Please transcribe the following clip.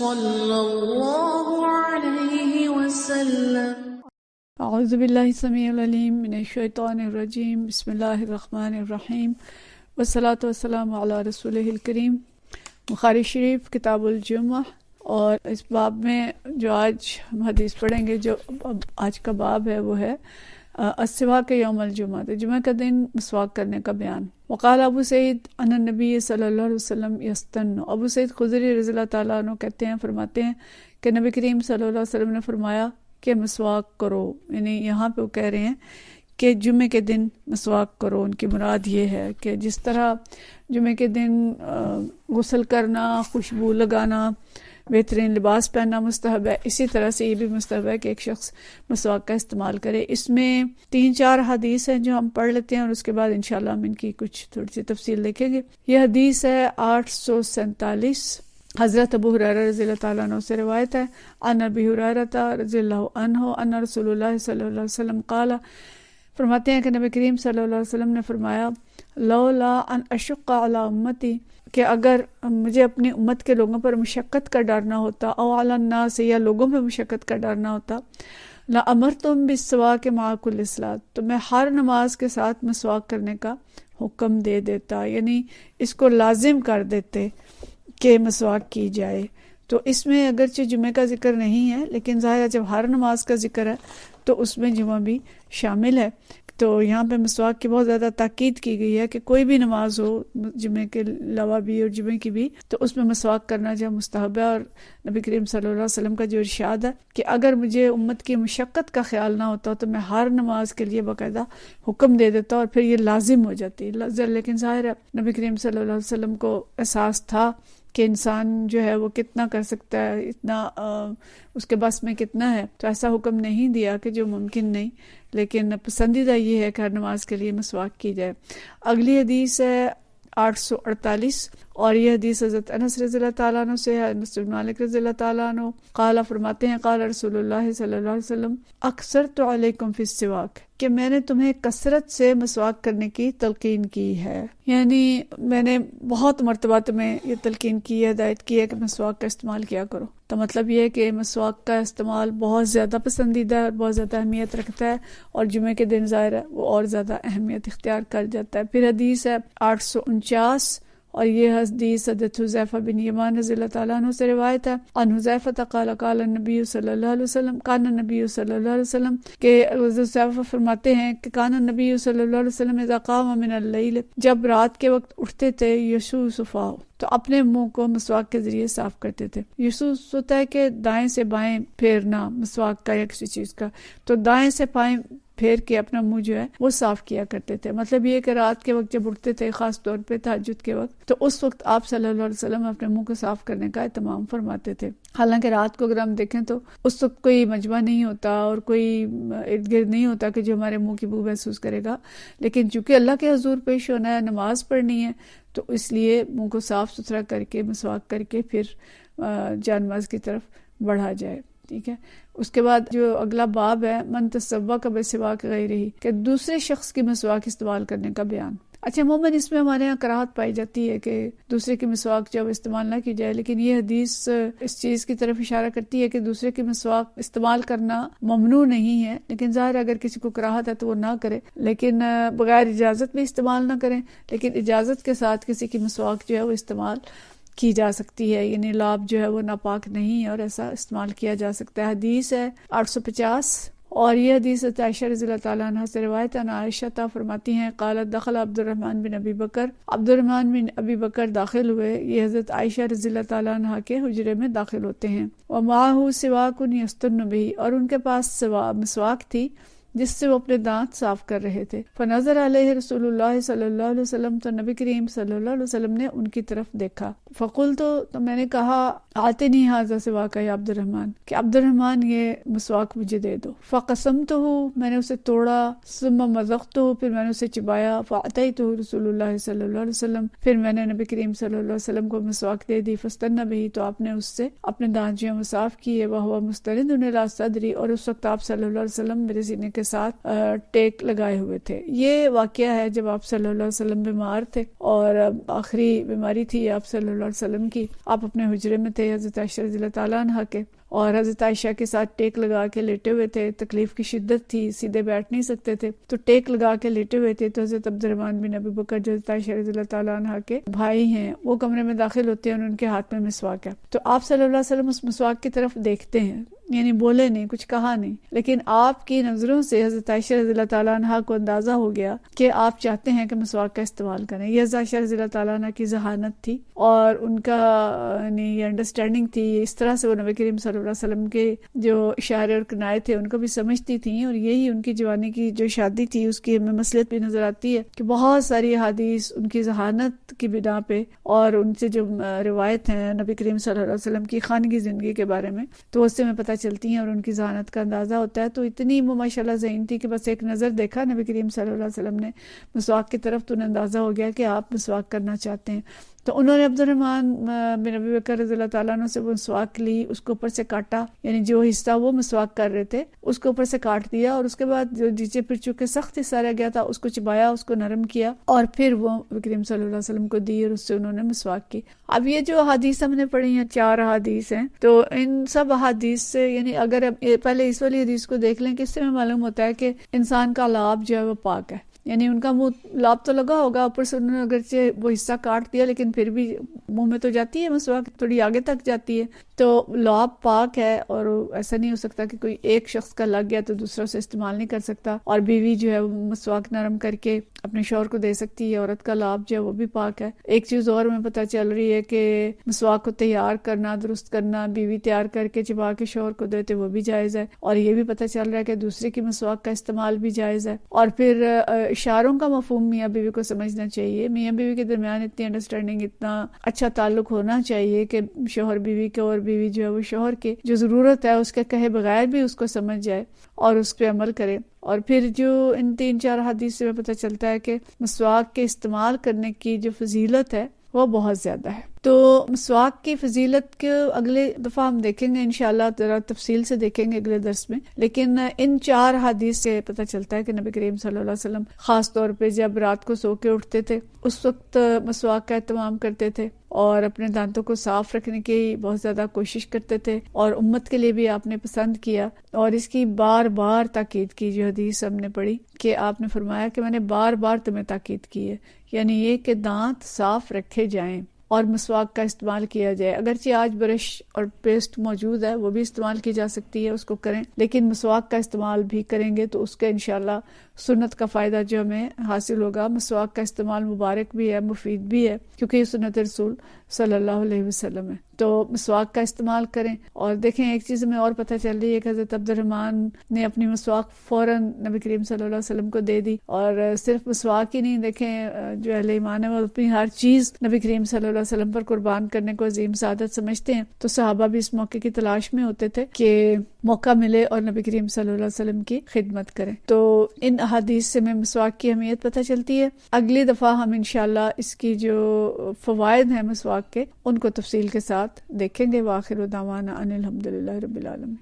صلی اللہ علیہ وسلم۔ اعوذ باللہ السمیع العلیم من الشیطان الرجیم، بسم اللہ الرحمن الرحیم، والصلاۃ والسلام علی رسولہ الکریم۔ بخاری شریف کتاب الجمعہ، اور اس باب میں جو آج ہم حدیث پڑھیں گے، جو آج کا باب ہے وہ ہے السواک یوم الجمعہ، جمعہ کا دن مسواک کرنے کا بیان۔ وقال ابو سعید ان النبی صلی اللہ علیہ وسلم یستن، ابو سعید خدری رضی اللہ تعالیٰ عنہ کہتے ہیں، فرماتے ہیں کہ نبی کریم صلی اللہ علیہ وسلم نے فرمایا کہ مسواک کرو، یعنی یہاں پہ وہ کہہ رہے ہیں کہ جمعے کے دن مسواک کرو۔ ان کی مراد یہ ہے کہ جس طرح جمعے کے دن غسل کرنا، خوشبو لگانا، بہترین لباس پہننا مستحب ہے، اسی طرح سے یہ بھی مستحب ہے کہ ایک شخص مسواک کا استعمال کرے۔ اس میں 3-4 حدیث ہیں جو ہم پڑھ لیتے ہیں، اور اس کے بعد انشاءاللہ ہم ان کی کچھ تھوڑی سی تفصیل دیکھیں گے۔ یہ حدیث ہے 847، حضرت ابو ہریرہ رضی اللہ تعالیٰ عنہ سے روایت ہے، عن ابی ہریرہ رضی اللہ عنہ ان رسول اللہ صلی اللہ علیہ وسلم قال، فرماتے ہیں کہ نبی کریم صلی اللہ علیہ وسلم نے فرمایا، لولا ان اشق علی امتی، کہ اگر مجھے اپنی امت کے لوگوں پر مشقت کا ڈر نہ ہوتا، او علی الناس، یا لوگوں پہ مشقت کا ڈر نہ ہوتا، لامرتم بالسواک مع کل صلاۃ، تو میں ہر نماز کے ساتھ مسواک کرنے کا حکم دے دیتا، یعنی اس کو لازم کر دیتے کہ مسواک کی جائے۔ تو اس میں اگرچہ جمعہ کا ذکر نہیں ہے، لیکن ظاہر ہے جب ہر نماز کا ذکر ہے تو اس میں جمعہ بھی شامل ہے۔ تو یہاں پہ مسواک کی بہت زیادہ تاکید کی گئی ہے کہ کوئی بھی نماز ہو جمعے کے علاوہ بھی اور جمعے کی بھی، تو اس میں مسواک کرنا جو مستحب ہے۔ اور نبی کریم صلی اللہ علیہ وسلم کا جو ارشاد ہے کہ اگر مجھے امت کی مشقت کا خیال نہ ہوتا تو میں ہر نماز کے لیے باقاعدہ حکم دے دیتا اور پھر یہ لازم ہو جاتی، لیکن ظاہر ہے نبی کریم صلی اللہ علیہ وسلم کو احساس تھا کہ انسان جو ہے وہ کتنا کر سکتا ہے، اتنا اس کے بس میں کتنا ہے، تو ایسا حکم نہیں دیا کہ جو ممکن نہیں، لیکن پسندیدہ یہ ہے کہ ہر نماز کے لیے مسواک کی جائے۔ اگلی حدیث ہے 848، اور یہ حدیث حضرت انس رضی اللہ تعالیٰ عنہ سے ہے، انس بن مالک رضی اللہ تعالیٰ عنہ قال، فرماتے ہیں قال رسول اللہ صلی اللہ علیہ وسلم اکثرت علیکم فی السواک، کہ میں نے تمہیں کثرت سے مسواک کرنے کی تلقین کی ہے، یعنی میں نے بہت مرتبہ تمہیں یہ تلقین کی ہے، ہدایت کی ہے کہ مسواک کا استعمال کیا کرو۔ تو مطلب یہ ہے کہ مسواک کا استعمال بہت زیادہ پسندیدہ ہے اور بہت زیادہ اہمیت رکھتا ہے، اور جمعے کے دن ظاہر ہے وہ اور زیادہ اہمیت اختیار کر جاتا ہے۔ پھر حدیث ہے 849، اور یہ حدیث حضرت حذیفہ بن یمان رضی اللہ تعالیٰ عنہ سے روایت ہے، عن حذیفہ قال قال النبی صلی اللہ علیہ وسلم، کان النبی صلی اللہ علیہ وسلم، کہ حضرت حذیفہ فرماتے ہیں کہ کان النبی صلی اللہ علیہ وسلم اذا قام من اللیل، جب رات کے وقت اٹھتے تھے، یسوع صفاہ، تو اپنے منہ کو مسواک کے ذریعے صاف کرتے تھے۔ یسوع ہوتا ہے کہ دائیں سے بائیں پھیرنا مسواک کا یا کسی چیز کا، تو دائیں سے بائیں پھیر کے اپنا منہ جو ہے وہ صاف کیا کرتے تھے۔ مطلب یہ کہ رات کے وقت جب اٹھتے تھے، خاص طور پہ تہجد کے وقت، تو اس وقت آپ صلی اللہ علیہ وسلم اپنے منہ کو صاف کرنے کا اہتمام فرماتے تھے۔ حالانکہ رات کو اگر ہم دیکھیں تو اس وقت کوئی مجمع نہیں ہوتا اور کوئی ارد گرد نہیں ہوتا کہ جو ہمارے منہ کی بو محسوس کرے گا، لیکن چونکہ اللہ کے حضور پیش ہونا ہے، نماز پڑھنی ہے، تو اس لیے منہ کو صاف ستھرا کر کے مسواک کر کے پھر جانماز کی طرف بڑھا جائے، ٹھیک ہے۔ اس کے بعد جو اگلا باب ہے من تسوق بسواک غیرہ، کہ دوسرے شخص کی مسواک استعمال کرنے کا بیان۔ اچھا، عموماً اس میں ہمارے یہاں کراہت پائی جاتی ہے کہ دوسرے کی مسواک جب استعمال نہ کی جائے، لیکن یہ حدیث اس چیز کی طرف اشارہ کرتی ہے کہ دوسرے کی مسواک استعمال کرنا ممنوع نہیں ہے، لیکن ظاہر اگر کسی کو کراہت ہے تو وہ نہ کرے، لیکن بغیر اجازت بھی استعمال نہ کریں، لیکن اجازت کے ساتھ کسی کی مسواک جو ہے وہ استعمال کی جا سکتی ہے، یعنی لاب جو ہے وہ ناپاک نہیں ہے اور ایسا استعمال کیا جا سکتا ہے۔ حدیث ہے 850، اور یہ حدیث عائشہ رضی اللہ تعالیٰ عنہ سے روایت ہے، عائشہ فرماتی ہیں قالت دخل عبد الرحمن بن ابی بکر، عبد الرحمن بن ابی بکر داخل ہوئے، یہ حضرت عائشہ رضی اللہ تعالیٰ عنہ کے حجرے میں داخل ہوتے ہیں، ومعہ سواک یستن بہ، اور ان کے پاس مسواک تھی جس سے وہ اپنے دانت صاف کر رہے تھے۔ فنظر علیہ رسول اللہ صلی اللہ علیہ وسلم، تو نبی کریم صلی اللہ علیہ وسلم نے ان کی طرف دیکھا۔ فقلت، تو میں نے کہا آتنی ھذا سواک یا عبد الرحمن، کہ عبد الرحمن یہ مسواک مجھے دے دو۔ فقسمتہ، میں نے اسے توڑا، ثم مضغتہ، پھر میں نے اسے چبایا، فاتیتہ رسول اللہ صلی اللہ علیہ وسلم، پھر میں نے نبی کریم صلی اللہ علیہ وسلم کو مسواک دے دی۔ فاستن بہ، تو آپ نے اس سے اپنے دانت جو ہیں وہ صاف کیے، وہو مستند الی صدری، اور اس وقت آپ صلی اللہ علیہ وسلم میرے سینے کے ساتھ ٹیک لگائے ہوئے تھے۔ یہ واقعہ ہے جب آپ صلی اللہ علیہ وسلم بیمار تھے اور آخری بیماری تھی آپ صلی اللہ علیہ وسلم کی، آپ اپنے حجرے میں تھے حضرت عائشہ رضی اللہ تعالیٰ عنہ کے، اور حضرت عائشہ کے ساتھ ٹیک لگا کے لیٹے ہوئے تھے، تکلیف کی شدت تھی، سیدھے بیٹھ نہیں سکتے تھے تو ٹیک لگا کے لیٹے ہوئے تھے۔ تو حضرت عبد الرحمن بن ابی بکر جو حضرت عائشہ رضی اللہ تعالیٰ عنہ کے بھائی ہیں، وہ کمرے میں داخل ہوتے ہیں اور ان کے ہاتھ میں مسواک ہے، تو آپ صلی اللہ علیہ وسلم اس مسواک کی طرف دیکھتے ہیں، یعنی بولے نہیں، کچھ کہا نہیں، لیکن آپ کی نظروں سے حضرت عائشہ رضی اللہ تعالیٰ عنہ کو اندازہ ہو گیا کہ آپ چاہتے ہیں کہ مسواک کا استعمال کریں۔ یہ حضرت عائشہ رضی اللہ تعالیٰ عنہ کی ذہانت تھی اور ان کا یعنی یہ انڈرسٹینڈنگ تھی، اس طرح سے وہ نبی کریم صلی اللہ علیہ وسلم کے جو اشارے اور کنائے تھے ان کو بھی سمجھتی تھیں، اور یہی ان کی جوانی کی جو شادی تھی اس کی ہمیں مصلحت بھی نظر آتی ہے کہ بہت ساری احادیث ان کی ذہانت کی بنا پہ اور ان سے جو روایت ہیں نبی کریم صلی اللہ علیہ وسلم کی خانگی زندگی کے بارے میں، تو اس سے ہمیں پتہ چلتی ہیں اور ان کی ذہانت کا اندازہ ہوتا ہے۔ تو اتنی وہ ماشاءاللہ ذہین تھی کہ بس ایک نظر دیکھا نبی کریم صلی اللہ علیہ وسلم نے مسواک کی طرف، تو انہیں اندازہ ہو گیا کہ آپ مسواک کرنا چاہتے ہیں۔ تو انہوں نے عبد الرحمن بن ابی بکر رضی اللہ تعالیٰ عنہ سے وہ مسواک لی، اس کو اوپر سے کاٹا، یعنی جو حصہ وہ مسواک کر رہے تھے اس کو اوپر سے کاٹ دیا، اور اس کے بعد جو نیچے پھر چونکہ سخت حصہ رہ گیا تھا اس کو چبایا، اس کو نرم کیا، اور پھر وہ نبی کریم صلی اللہ علیہ وسلم کو دی اور اس سے انہوں نے مسواک کی۔ اب یہ جو احادیث ہم نے پڑھی ہیں 4 احادیث ہیں، تو ان سب احادیث سے یعنی اگر پہلے اس والی حدیث کو دیکھ لیں کہ اس سے ہمیں معلوم ہوتا ہے کہ انسان کا لعاب جو ہے وہ پاک ہے، یعنی ان کا منہ لعاب تو لگا ہوگا، اوپر سے انہوں نے اگرچہ وہ حصہ کاٹ دیا لیکن پھر بھی منہ میں تو جاتی ہے مسواک، تھوڑی آگے تک جاتی ہے، تو لعاب پاک ہے، اور ایسا نہیں ہو سکتا کہ کوئی ایک شخص کا لگ گیا تو دوسرا اسے استعمال نہیں کر سکتا، اور بیوی جو ہے وہ مسواک نرم کر کے اپنے شوہر کو دے سکتی ہے، عورت کا لعاب جو ہے وہ بھی پاک ہے۔ ایک چیز اور ہمیں پتہ چل رہی ہے کہ مسواک کو تیار کرنا، درست کرنا، بیوی تیار کر کے چبا کے شوہر کو دیتے وہ بھی جائز ہے، اور یہ بھی پتہ چل رہا ہے کہ دوسرے کی مسواک کا استعمال بھی جائز ہے۔ اور پھر اشاروں کا مفہوم میاں بیوی کو سمجھنا چاہیے، میاں بیوی کے درمیان اتنی انڈرسٹینڈنگ، اتنا اچھا تعلق ہونا چاہیے کہ شوہر بیوی کے اور بیوی جو ہے وہ شوہر کے جو ضرورت ہے اس کے کہے بغیر بھی اس کو سمجھ جائے اور اس پہ عمل کرے۔ اور پھر جو ان 3-4 حدیث سے پتہ چلتا ہے کہ مسواک کے استعمال کرنے کی جو فضیلت ہے وہ بہت زیادہ ہے۔ تو مسواک کی فضیلت کے اگلے دفعہ ہم دیکھیں گے انشاءاللہ، ذرا تفصیل سے دیکھیں گے اگلے درس میں، لیکن ان 4 حدیث سے پتہ چلتا ہے کہ نبی کریم صلی اللہ علیہ وسلم خاص طور پہ جب رات کو سو کے اٹھتے تھے اس وقت مسواک کا اہتمام کرتے تھے اور اپنے دانتوں کو صاف رکھنے کی بہت زیادہ کوشش کرتے تھے، اور امت کے لیے بھی آپ نے پسند کیا، اور اس کی بار بار تاکید کی۔ جو حدیث ہم نے پڑھی کہ آپ نے فرمایا کہ میں نے بار بار تمہیں تاکید کی ہے، یعنی یہ کہ دانت صاف رکھے جائیں اور مسواک کا استعمال کیا جائے۔ اگرچہ آج برش اور پیسٹ موجود ہے وہ بھی استعمال کی جا سکتی ہے، اس کو کریں، لیکن مسواک کا استعمال بھی کریں گے تو اس کے انشاءاللہ سنت کا فائدہ جو ہمیں حاصل ہوگا۔ مسواک کا استعمال مبارک بھی ہے، مفید بھی ہے، کیونکہ یہ سنت رسول صلی اللہ علیہ وسلم ہے۔ تو مسواک کا استعمال کریں۔ اور دیکھیں ایک چیز ہمیں اور پتہ چل رہی ہے کہ حضرت عبد الرحمن نے اپنی مسواک فوراً نبی کریم صلی اللہ علیہ وسلم کو دے دی، اور صرف مسواک ہی نہیں، دیکھیں جو اہل ایمان ہے وہ اپنی ہر چیز نبی کریم صلی اللہ علیہ وسلم پر قربان کرنے کو عظیم سعادت سمجھتے ہیں، تو صحابہ بھی اس موقع کی تلاش میں ہوتے تھے کہ موقع ملے اور نبی کریم صلی اللہ علیہ وسلم کی خدمت کریں۔ تو ان احادیث سے ہمیں مسواک کی اہمیت پتہ چلتی ہے۔ اگلی دفعہ ہم انشاءاللہ اس کی جو فوائد ہیں مسواک کے ان کو تفصیل کے ساتھ دیکھیں گے۔ وآخر دعوانا ان الحمدللہ رب العالمین۔